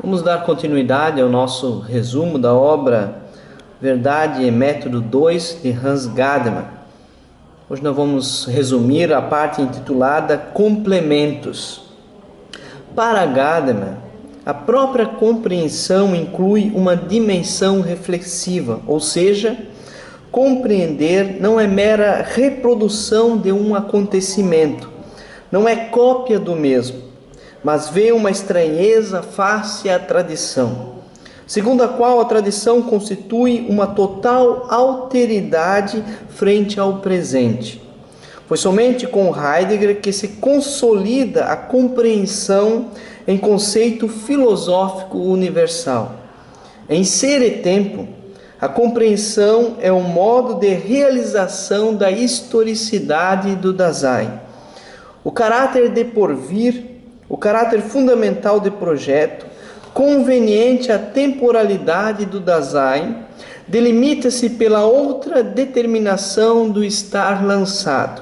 Vamos dar continuidade ao nosso resumo da obra Verdade e Método 2 de Hans Gadamer. Hoje nós vamos resumir a parte intitulada Complementos. Para Gadamer, a própria compreensão inclui uma dimensão reflexiva, ou seja, compreender não é mera reprodução de um acontecimento, não é cópia do mesmo, mas vê uma estranheza face à tradição, segundo a qual a tradição constitui uma total alteridade frente ao presente. Foi somente com Heidegger que se consolida a compreensão em conceito filosófico universal. Em Ser e Tempo, a compreensão é um modo de realização da historicidade do Dasein. O caráter de porvir, o caráter fundamental de projeto, conveniente à temporalidade do Dasein, delimita-se pela outra determinação do estar lançado.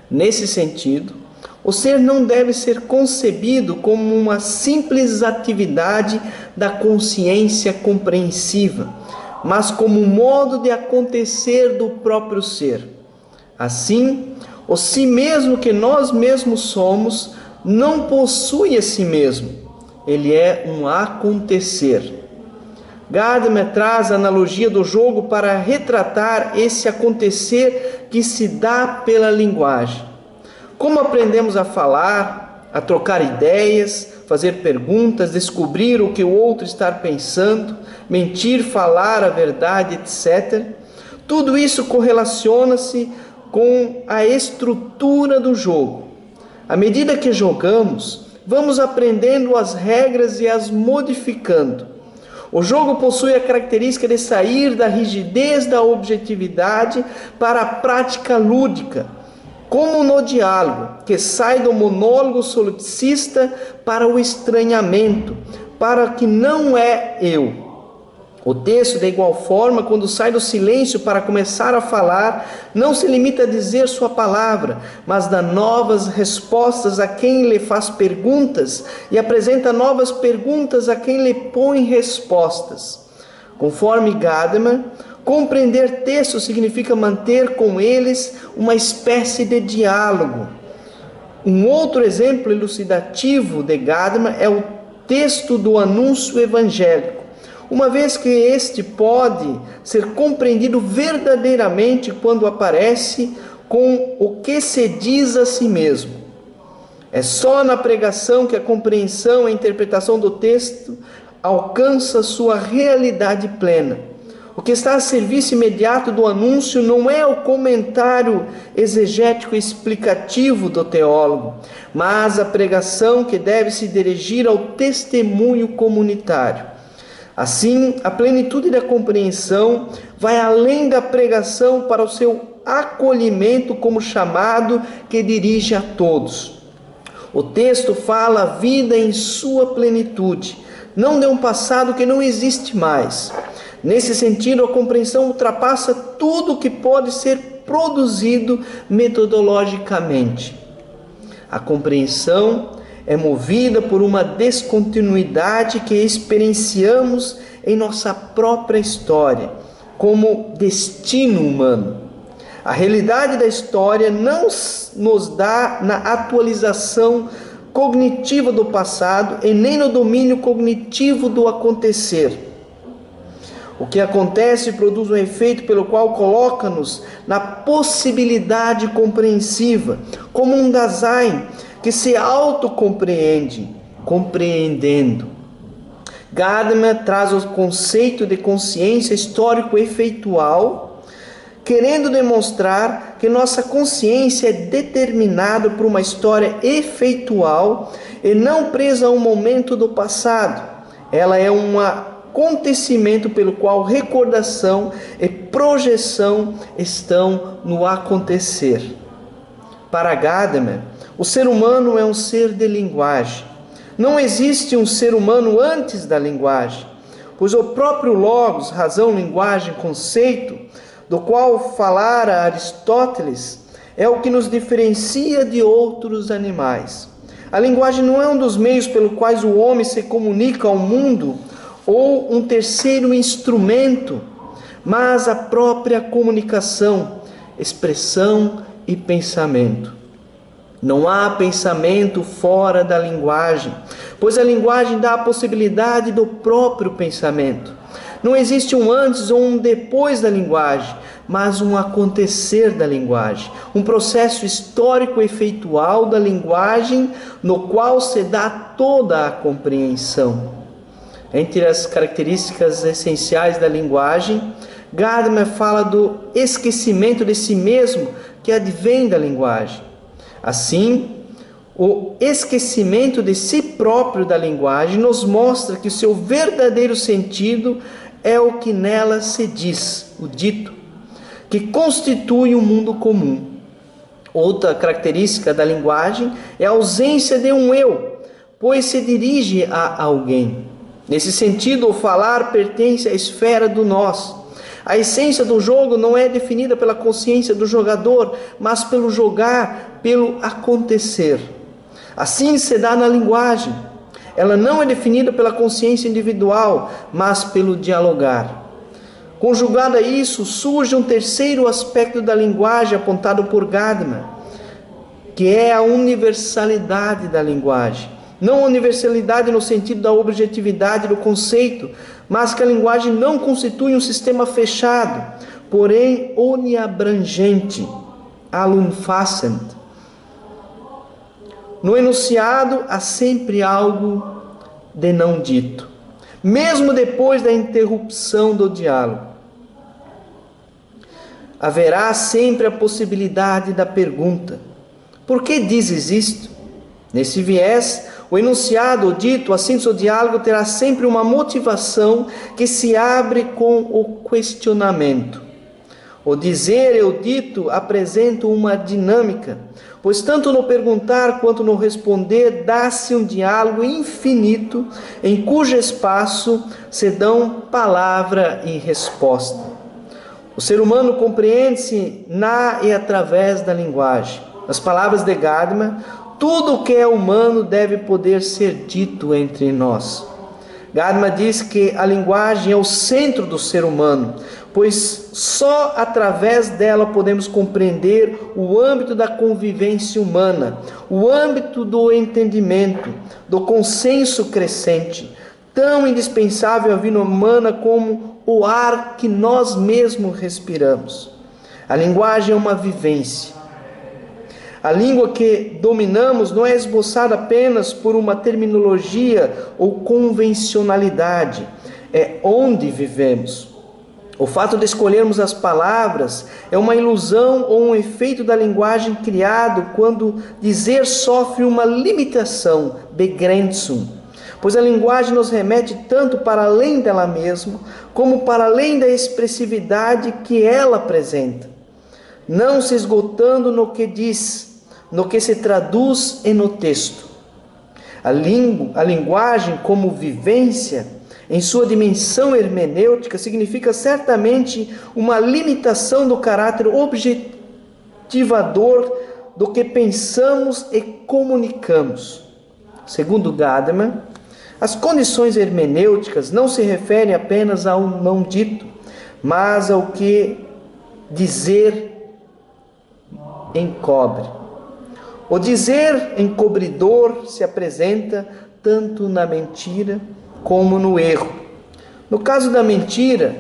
Nesse sentido, o ser não deve ser concebido como uma simples atividade da consciência compreensiva, mas como um modo de acontecer do próprio ser. Assim, o si mesmo que nós mesmos somos não possui a si mesmo, ele é um acontecer. Gadamer traz a analogia do jogo para retratar esse acontecer que se dá pela linguagem. Como aprendemos a falar, a trocar ideias, fazer perguntas, descobrir o que o outro está pensando, mentir, falar a verdade, etc. Tudo isso correlaciona-se com a estrutura do jogo. À medida que jogamos, vamos aprendendo as regras e as modificando. O jogo possui a característica de sair da rigidez da objetividade para a prática lúdica, como no diálogo, que sai do monólogo solipsista para o estranhamento, para que não é eu. O texto, de igual forma, quando sai do silêncio para começar a falar, não se limita a dizer sua palavra, mas dá novas respostas a quem lhe faz perguntas e apresenta novas perguntas a quem lhe põe respostas. Conforme Gadamer, compreender textos significa manter com eles uma espécie de diálogo. Um outro exemplo elucidativo de Gadamer é o texto do anúncio evangélico, uma vez que este pode ser compreendido verdadeiramente quando aparece com o que se diz a si mesmo. É só na pregação que a compreensão e a interpretação do texto alcança sua realidade plena. O que está a serviço imediato do anúncio não é o comentário exegético explicativo do teólogo, mas a pregação que deve se dirigir ao testemunho comunitário. Assim, a plenitude da compreensão vai além da pregação para o seu acolhimento como chamado que dirige a todos. O texto fala a vida em sua plenitude, não de um passado que não existe mais. Nesse sentido, a compreensão ultrapassa tudo que pode ser produzido metodologicamente. A compreensão é movida por uma descontinuidade que experienciamos em nossa própria história, como destino humano. A realidade da história não nos dá na atualização cognitiva do passado e nem no domínio cognitivo do acontecer. O que acontece produz um efeito pelo qual coloca-nos na possibilidade compreensiva, como um Dasein que se autocompreende, compreendendo. Gadamer traz o conceito de consciência histórico-efeitual, querendo demonstrar que nossa consciência é determinada por uma história efeitual e não presa a um momento do passado. Ela é um acontecimento pelo qual recordação e projeção estão no acontecer. Para Gadamer, o ser humano é um ser de linguagem. Não existe um ser humano antes da linguagem, pois o próprio logos, razão, linguagem, conceito, do qual falara Aristóteles, é o que nos diferencia de outros animais. A linguagem não é um dos meios pelo quais o homem se comunica ao mundo ou um terceiro instrumento, mas a própria comunicação, expressão e pensamento. Não há pensamento fora da linguagem, pois a linguagem dá a possibilidade do próprio pensamento. Não existe um antes ou um depois da linguagem, mas um acontecer da linguagem, um processo histórico efeitual da linguagem, no qual se dá toda a compreensão. Entre as características essenciais da linguagem, Gadamer fala do esquecimento de si mesmo que advém da linguagem. Assim, o esquecimento de si próprio da linguagem nos mostra que o seu verdadeiro sentido é o que nela se diz, o dito, que constitui um mundo comum. Outra característica da linguagem é a ausência de um eu, pois se dirige a alguém. Nesse sentido, o falar pertence à esfera do nós. A essência do jogo não é definida pela consciência do jogador, mas pelo jogar, pelo acontecer. Assim se dá na linguagem. Ela não é definida pela consciência individual, mas pelo dialogar. Conjugado a isso, surge um terceiro aspecto da linguagem apontado por Gadamer, que é a universalidade da linguagem. Não a universalidade no sentido da objetividade do conceito, mas que a linguagem não constitui um sistema fechado, porém oniabrangente, allumfassend. No enunciado há sempre algo de não dito, mesmo depois da interrupção do diálogo. Haverá sempre a possibilidade da pergunta: por que dizes isto? Nesse viés, o enunciado, o dito, a síntese do diálogo terá sempre uma motivação que se abre com o questionamento. O dizer e o dito apresentam uma dinâmica, pois tanto no perguntar quanto no responder dá-se um diálogo infinito em cujo espaço se dão palavra e resposta. O ser humano compreende-se na e através da linguagem. Nas palavras de Gadamer, tudo o que é humano deve poder ser dito entre nós. Gadamer diz que a linguagem é o centro do ser humano, pois só através dela podemos compreender o âmbito da convivência humana, o âmbito do entendimento, do consenso crescente, tão indispensável à vida humana como o ar que nós mesmos respiramos. A linguagem é uma vivência. A língua que dominamos não é esboçada apenas por uma terminologia ou convencionalidade, é onde vivemos. O fato de escolhermos as palavras é uma ilusão ou um efeito da linguagem criado quando dizer sofre uma limitação, Begrenzung, pois a linguagem nos remete tanto para além dela mesma, como para além da expressividade que ela apresenta, não se esgotando no que diz, no que se traduz e no texto. A linguagem como vivência, em sua dimensão hermenêutica, significa certamente uma limitação do caráter objetivador do que pensamos e comunicamos. Segundo Gadamer, as condições hermenêuticas não se referem apenas ao não dito, mas ao que dizer encobre. O dizer encobridor se apresenta tanto na mentira como no erro. No caso da mentira,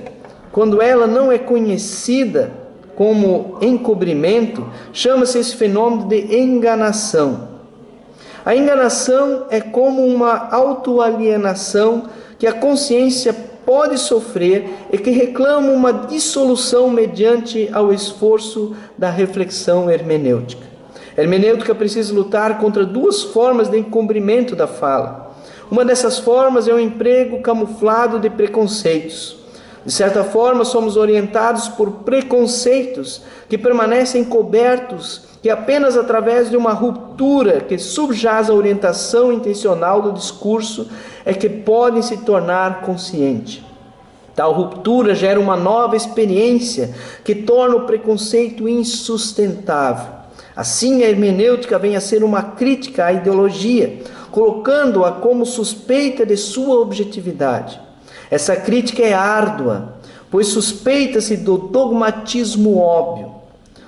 quando ela não é conhecida como encobrimento, chama-se esse fenômeno de enganação. A enganação é como uma autoalienação que a consciência pode sofrer e que reclama uma dissolução mediante ao esforço da reflexão hermenêutica. A hermenêutica precisa lutar contra duas formas de encobrimento da fala. Uma dessas formas é o emprego camuflado de preconceitos. De certa forma, somos orientados por preconceitos que permanecem cobertos, que apenas através de uma ruptura que subjaz a orientação intencional do discurso é que podem se tornar consciente. Tal ruptura gera uma nova experiência que torna o preconceito insustentável. Assim, a hermenêutica vem a ser uma crítica à ideologia, colocando-a como suspeita de sua objetividade. Essa crítica é árdua, pois suspeita-se do dogmatismo óbvio.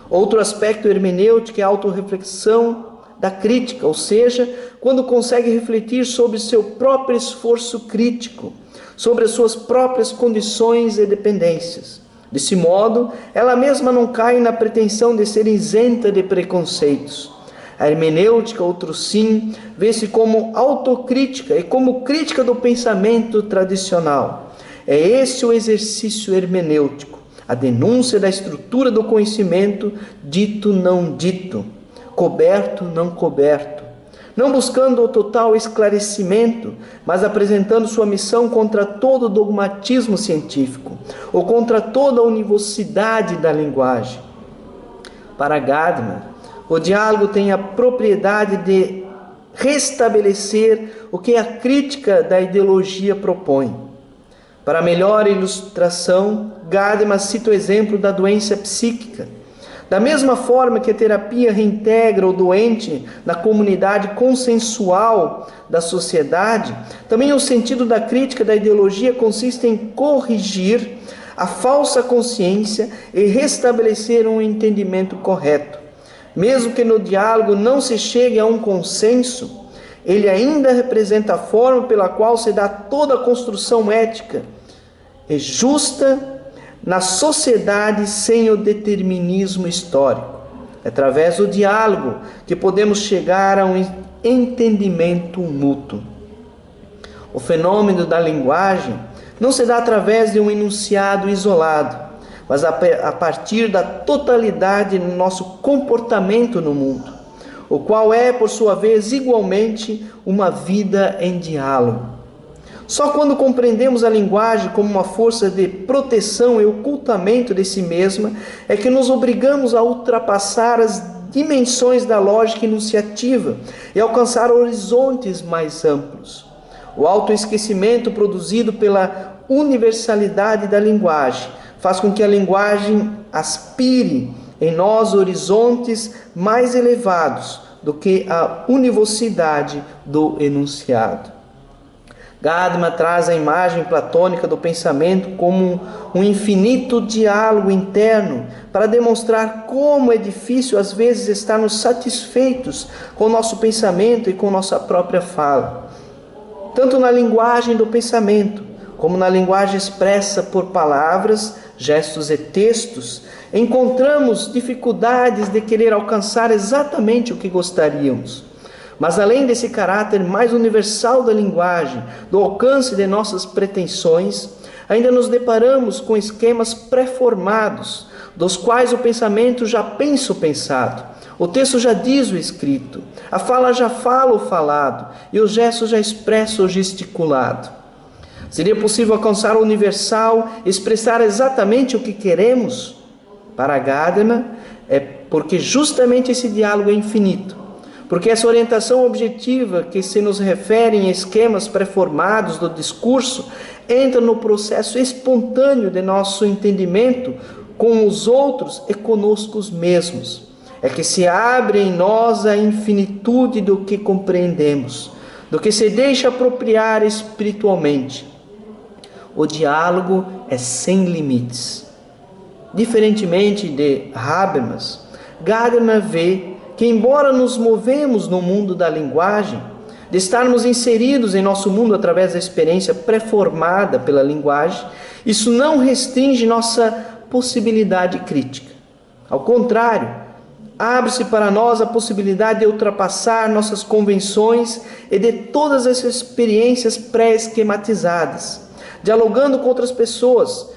Outro aspecto hermenêutico é a autorreflexão da crítica, ou seja, quando consegue refletir sobre seu próprio esforço crítico, sobre as suas próprias condições e dependências. Desse modo, ela mesma não cai na pretensão de ser isenta de preconceitos. A hermenêutica, outro sim, vê-se como autocrítica e como crítica do pensamento tradicional. É esse o exercício hermenêutico, a denúncia da estrutura do conhecimento dito não dito, coberto não coberto, não buscando o total esclarecimento, mas apresentando sua missão contra todo dogmatismo científico, ou contra toda a univocidade da linguagem. Para Gadamer, o diálogo tem a propriedade de restabelecer o que a crítica da ideologia propõe. Para melhor ilustração, Gadamer cita o exemplo da doença psíquica. Da mesma forma que a terapia reintegra o doente na comunidade consensual da sociedade, também o sentido da crítica da ideologia consiste em corrigir a falsa consciência e restabelecer um entendimento correto. Mesmo que no diálogo não se chegue a um consenso, ele ainda representa a forma pela qual se dá toda a construção ética e justa na sociedade sem o determinismo histórico. É através do diálogo que podemos chegar a um entendimento mútuo. O fenômeno da linguagem não se dá através de um enunciado isolado, mas a partir da totalidade do nosso comportamento no mundo, o qual é, por sua vez, igualmente uma vida em diálogo. Só quando compreendemos a linguagem como uma força de proteção e ocultamento de si mesma é que nos obrigamos a ultrapassar as dimensões da lógica enunciativa e alcançar horizontes mais amplos. O autoesquecimento produzido pela universalidade da linguagem faz com que a linguagem aspire em nós horizontes mais elevados do que a univocidade do enunciado. Gadamer traz a imagem platônica do pensamento como um infinito diálogo interno para demonstrar como é difícil às vezes estarmos satisfeitos com o nosso pensamento e com nossa própria fala. Tanto na linguagem do pensamento, como na linguagem expressa por palavras, gestos e textos, encontramos dificuldades de querer alcançar exatamente o que gostaríamos. Mas além desse caráter mais universal da linguagem, do alcance de nossas pretensões, ainda nos deparamos com esquemas pré-formados, dos quais o pensamento já pensa o pensado, o texto já diz o escrito, a fala já fala o falado e o gesto já expressa o gesticulado. Seria possível alcançar o universal, expressar exatamente o que queremos? Para Gadamer, é porque justamente esse diálogo é infinito. Porque essa orientação objetiva que se nos refere em esquemas pré-formados do discurso entra no processo espontâneo de nosso entendimento com os outros e conosco mesmos. É que se abre em nós a infinitude do que compreendemos, do que se deixa apropriar espiritualmente. O diálogo é sem limites. Diferentemente de Habermas, Gadamer vê que, embora nos movemos no mundo da linguagem, de estarmos inseridos em nosso mundo através da experiência pré-formada pela linguagem, isso não restringe nossa possibilidade crítica. Ao contrário, abre-se para nós a possibilidade de ultrapassar nossas convenções e de todas essas experiências pré-esquematizadas, dialogando com outras pessoas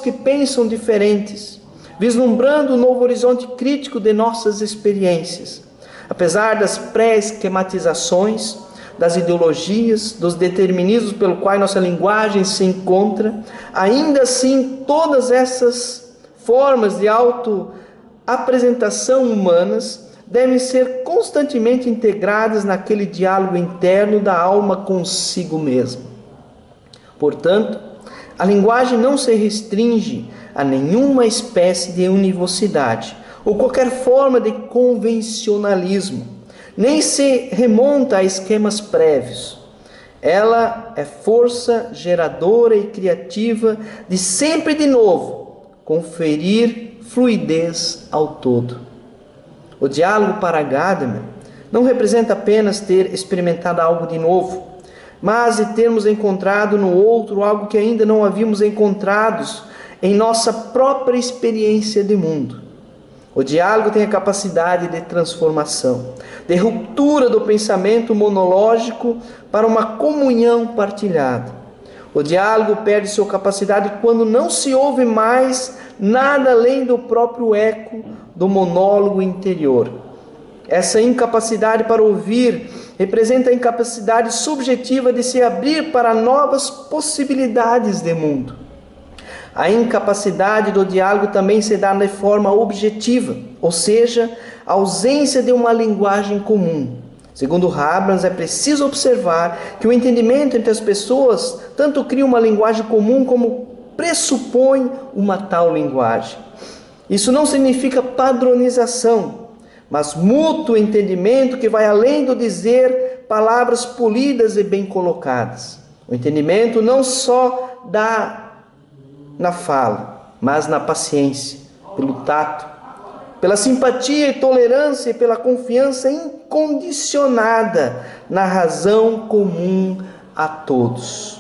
que pensam diferentes, vislumbrando um novo horizonte crítico de nossas experiências. Apesar das pré-esquematizações, das ideologias, dos determinismos pelo qual nossa linguagem se encontra, ainda assim todas essas formas de auto-apresentação humanas devem ser constantemente integradas naquele diálogo interno da alma consigo mesma. Portanto, a linguagem não se restringe a nenhuma espécie de univocidade, ou qualquer forma de convencionalismo, nem se remonta a esquemas prévios. Ela é força geradora e criativa de sempre de novo conferir fluidez ao todo. O diálogo para Gadamer não representa apenas ter experimentado algo de novo, mas de termos encontrado no outro algo que ainda não havíamos encontrado em nossa própria experiência de mundo. O diálogo tem a capacidade de transformação, de ruptura do pensamento monológico para uma comunhão partilhada. O diálogo perde sua capacidade quando não se ouve mais nada além do próprio eco do monólogo interior. Essa incapacidade para ouvir representa a incapacidade subjetiva de se abrir para novas possibilidades de mundo. A incapacidade do diálogo também se dá de forma objetiva, ou seja, a ausência de uma linguagem comum. Segundo Habermas, é preciso observar que o entendimento entre as pessoas tanto cria uma linguagem comum como pressupõe uma tal linguagem. Isso não significa padronização, mas mútuo entendimento que vai além do dizer palavras polidas e bem colocadas. O entendimento não só dá na fala, mas na paciência, pelo tato, pela simpatia e tolerância e pela confiança incondicionada na razão comum a todos.